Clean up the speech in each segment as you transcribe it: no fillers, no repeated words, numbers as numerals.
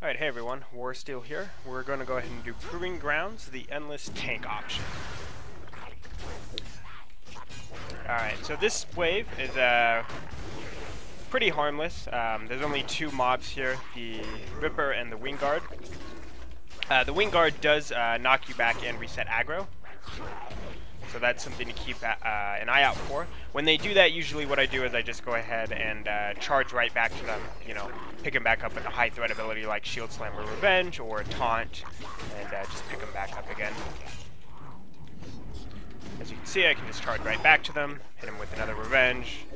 Alright, hey everyone, Warsteel here. We're going to go ahead and do Proving Grounds, the Endless Tank option. Alright, so this wave is pretty harmless. There's only two mobs here, the Ripper and the Wing Guard. The Wing Guard does knock you back and reset aggro, so that's something to keep an eye out for. When they do that, usually what I do is I just go ahead and charge right back to them, you know, pick them back up with a high threat ability like Shield Slam or Revenge or Taunt, and just pick them back up again. As you can see, I can just charge right back to them, hit them with another Revenge.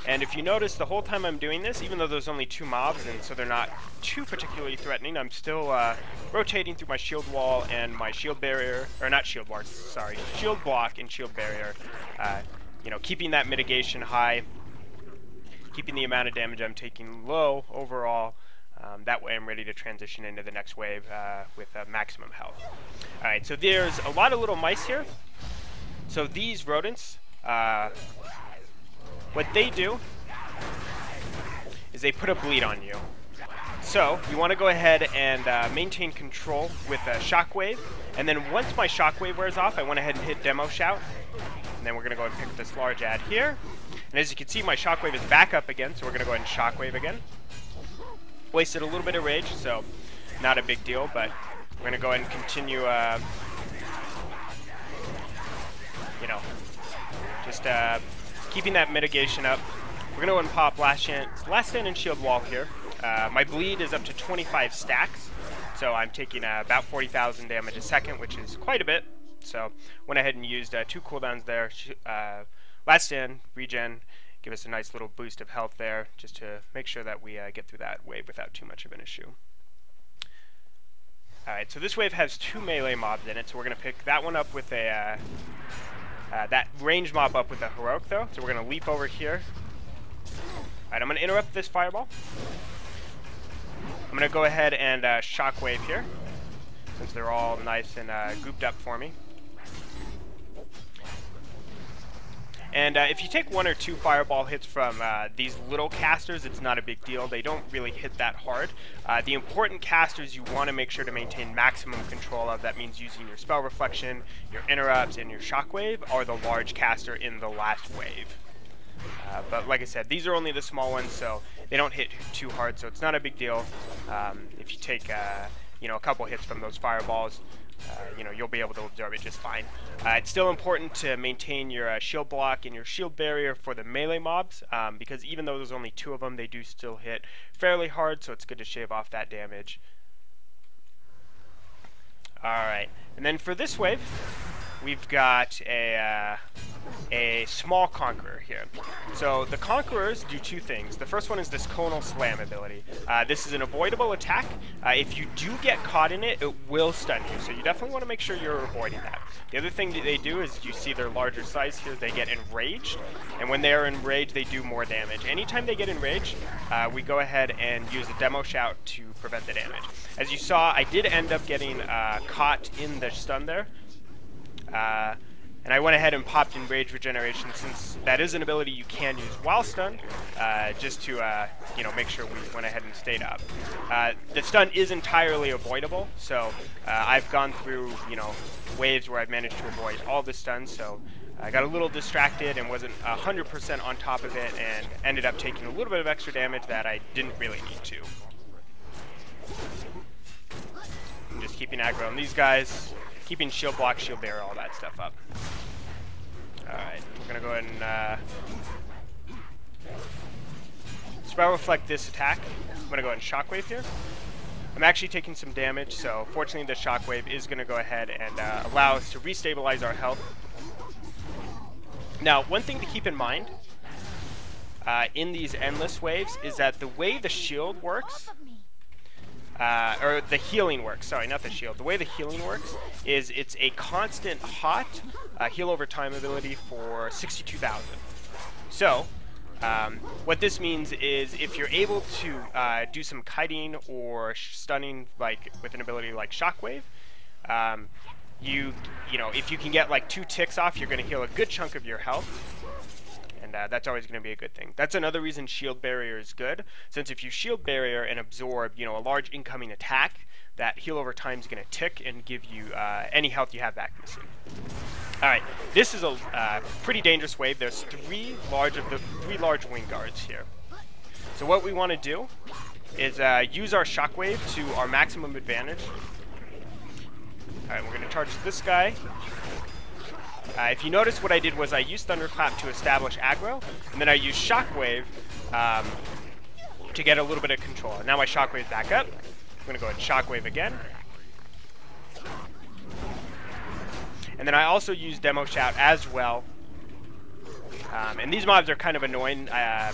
And if you notice, the whole time I'm doing this, even though there's only two mobs and so they're not too particularly threatening, I'm still rotating through my shield wall and my shield barrier, or not shield wall, sorry, shield block and shield barrier. You know, keeping that mitigation high, keeping the amount of damage I'm taking low overall. That way I'm ready to transition into the next wave with maximum health. Alright, so there's a lot of little mice here. So these rodents, what they do is they put a bleed on you. So you want to go ahead and maintain control with a shockwave, and then once my shockwave wears off, I went ahead and hit Demo Shout, and then we're going to go ahead and pick this large ad here. And as you can see, my shockwave is back up again, so we're going to go ahead and shockwave again. Wasted a little bit of rage, so not a big deal, but we're going to go ahead and continue, you know, just keeping that mitigation up. We're going to go ahead and pop Last Stand and Shield Wall here. My bleed is up to 25 stacks, so I'm taking about 40,000 damage a second, which is quite a bit. So went ahead and used 2 cooldowns there. Last Stand, regen, give us a nice little boost of health there, just to make sure that we get through that wave without too much of an issue. Alright, so this wave has 2 melee mobs in it, so we're going to pick that one up with a that range mob up with a heroic though, so we're going to leap over here. Alright, I'm going to interrupt this fireball. I'm going to go ahead and shockwave here, since they're all nice and gooped up for me. And if you take 1 or 2 fireball hits from these little casters, it's not a big deal. They don't really hit that hard. The important casters you want to make sure to maintain maximum control of. That means using your spell reflection, your interrupts, and your shockwave are the large caster in the last wave. But like I said, these are only the small ones, so they don't hit too hard, so it's not a big deal. If you take you know, a couple hits from those fireballs, you know, you'll be able to absorb it just fine. It's still important to maintain your shield block and your shield barrier for the melee mobs, because even though there's only 2 of them, they do still hit fairly hard, so it's good to shave off that damage. Alright, and then for this wave, we've got a small Conqueror here. So the Conquerors do 2 things. The first one is this Conal Slam ability. This is an avoidable attack. If you do get caught in it, it will stun you, so you definitely want to make sure you're avoiding that. The other thing that they do is, you see their larger size here, they get enraged, and when they are enraged, they do more damage. Anytime they get enraged, we go ahead and use a Demo Shout to prevent the damage. As you saw, I did end up getting caught in the stun there. And I went ahead and popped in Rage Regeneration, since that is an ability you can use while stunned, just to you know, make sure we went ahead and stayed up. The stun is entirely avoidable, so I've gone through, you know, waves where I've managed to avoid all the stuns, so I got a little distracted and wasn't 100% on top of it, and ended up taking a little bit of extra damage that I didn't really need to. I'm just keeping aggro on these guys, keeping shield block, shield barrier, all that stuff up. Alright, we're going to go ahead and spell reflect this attack. I'm going to go ahead and shockwave here. I'm actually taking some damage, so fortunately the shockwave is going to go ahead and allow us to restabilize our health. Now, one thing to keep in mind in these endless waves is that the way the shield works, or the healing works, sorry, not the shield. The way the healing works is it's a constant hot heal over time ability for 62,000. So, what this means is if you're able to do some kiting or stunning, like with an ability like Shockwave, you know, if you can get like 2 ticks off, you're going to heal a good chunk of your health. And and that's always going to be a good thing. That's another reason shield barrier is good, since if you shield barrier and absorb, a large incoming attack, that heal over time is going to tick and give you any health you have back missing. Alright, this is a pretty dangerous wave. There's three large wing guards here. So what we want to do is use our shockwave to our maximum advantage. Alright, we're going to charge this guy. If you notice, what I did was I used Thunderclap to establish aggro, and then I used Shockwave to get a little bit of control. Now my Shockwave's back up. I'm going to go ahead and Shockwave again. And then I also use Demo Shout as well. And these mobs are kind of annoying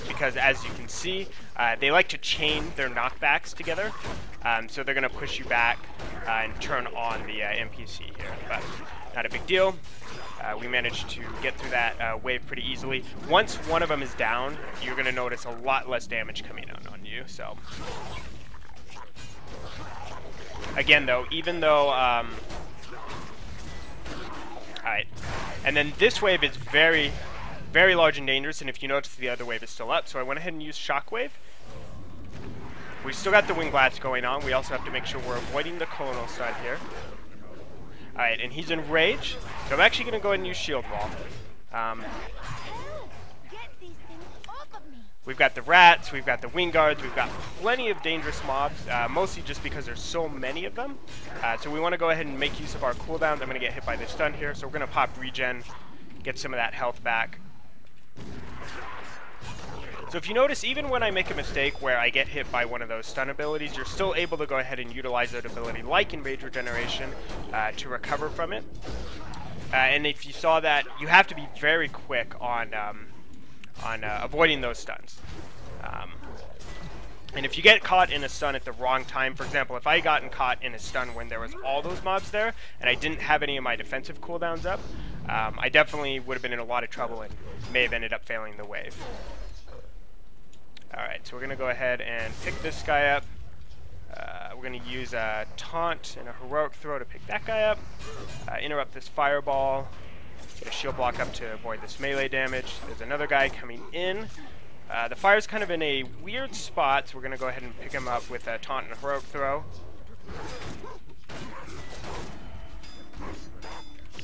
because, as you can see, they like to chain their knockbacks together. So they're going to push you back and turn on the NPC here. But not a big deal. We managed to get through that wave pretty easily. Once one of them is down, you're going to notice a lot less damage coming out on you. So, again, though, even though... Alright, and then this wave is very, very large and dangerous, and if you notice, the other wave is still up, so I went ahead and used Shockwave. We still got the Wing Blast going on. We also have to make sure we're avoiding the Colonel side here. Alright, and he's in Rage, so I'm actually going to go ahead and use Shield Wall. We've got the Rats, we've got the Wing Guards, we've got plenty of dangerous mobs, mostly just because there's so many of them. So we want to go ahead and make use of our cooldowns. I'm going to get hit by this stun here, so we're going to pop Regen, get some of that health back. So if you notice, even when I make a mistake where I get hit by one of those stun abilities, you're still able to go ahead and utilize that ability, like in Rage Regeneration, to recover from it. And if you saw that, you have to be very quick on avoiding those stuns. And if you get caught in a stun at the wrong time, for example, if I gotten caught in a stun when there was all those mobs there, and I didn't have any of my defensive cooldowns up, I definitely would have been in a lot of trouble and may have ended up failing the wave. Alright, so we're going to go ahead and pick this guy up. We're going to use a Taunt and a Heroic Throw to pick that guy up. Interrupt this Fireball. Get a shield block up to avoid this melee damage. There's another guy coming in. The fire's kind of in a weird spot, so we're going to go ahead and pick him up with a Taunt and a Heroic Throw.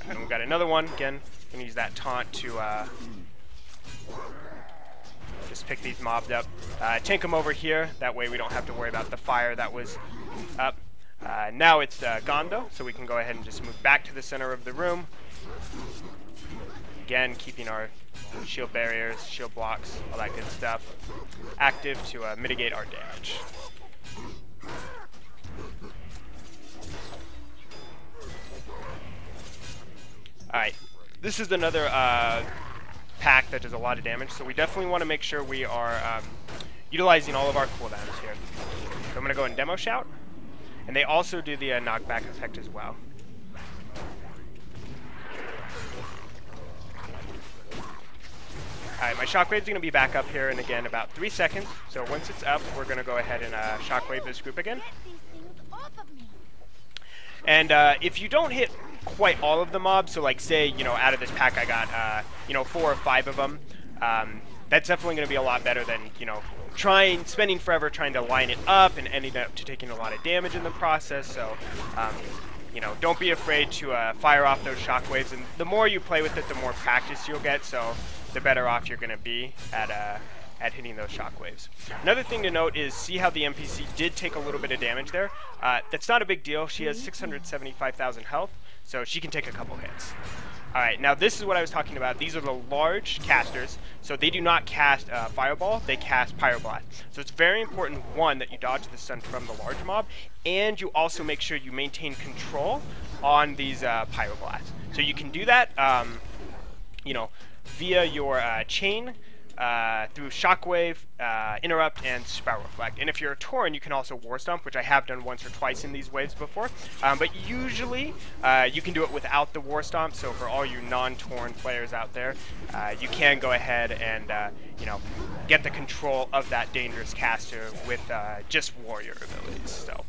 And we've got another one. Again, going to use that Taunt to just pick these mobs up. Tank them over here. That way we don't have to worry about the fire that was up. Now it's gone, though, so we can go ahead and just move back to the center of the room. Again, keeping our shield barriers, shield blocks, all that good stuff active to mitigate our damage. Alright, this is another pack that does a lot of damage, so we definitely want to make sure we are utilizing all of our cooldowns here. So I'm going to go and Demo Shout, and they also do the knockback effect as well. Alright, my Shockwave's going to be back up here in, again, about 3 seconds. So once it's up, we're going to go ahead and Shockwave this group again. And if you don't hit quite all of the mobs, so like say, out of this pack I got, 4 or 5 of them, that's definitely going to be a lot better than, spending forever trying to line it up and ending up to taking a lot of damage in the process. So, don't be afraid to fire off those shockwaves, and the more you play with it, the more practice you'll get, so the better off you're going to be at hitting those shockwaves. Another thing to note is, see how the NPC did take a little bit of damage there? That's not a big deal. She has 675,000 health, so she can take a couple hits. Alright, now this is what I was talking about. These are the large casters, so they do not cast Fireball, they cast Pyroblast. So it's very important, one, that you dodge the stun from the large mob, and you also make sure you maintain control on these Pyroblasts. So you can do that, via your chain, through Shockwave, Interrupt, and Spell Reflect. And if you're a Tauren, you can also War Stomp, which I have done once or twice in these waves before. But usually, you can do it without the War Stomp, so for all you non-Tauren players out there, you can go ahead and, get the control of that dangerous caster with just warrior abilities. So,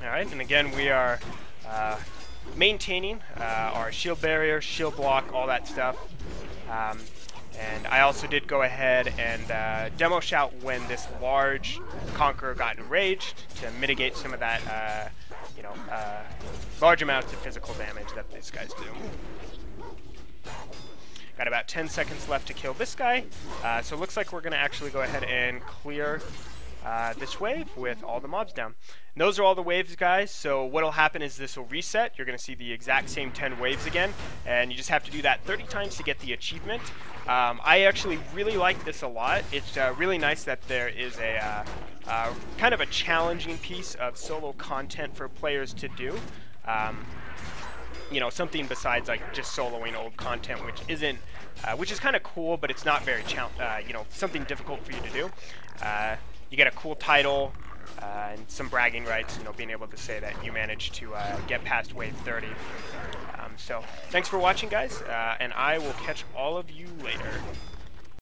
alright, and again, we are maintaining our shield barrier, shield block, all that stuff. And I also did go ahead and demo shout when this large Conqueror got enraged to mitigate some of that, large amounts of physical damage that these guys do. Got about 10 seconds left to kill this guy, so it looks like we're going to actually go ahead and clear this wave with all the mobs down. And those are all the waves, guys, so what'll happen is this will reset. You're going to see the exact same 10 waves again, and you just have to do that 30 times to get the achievement. I actually really like this a lot. It's really nice that there is a kind of a challenging piece of solo content for players to do. Something besides like just soloing old content, which is kind of cool, but it's not very something difficult for you to do. You get a cool title and some bragging rights, being able to say that you managed to get past wave 30. So thanks for watching, guys, and I will catch all of you later.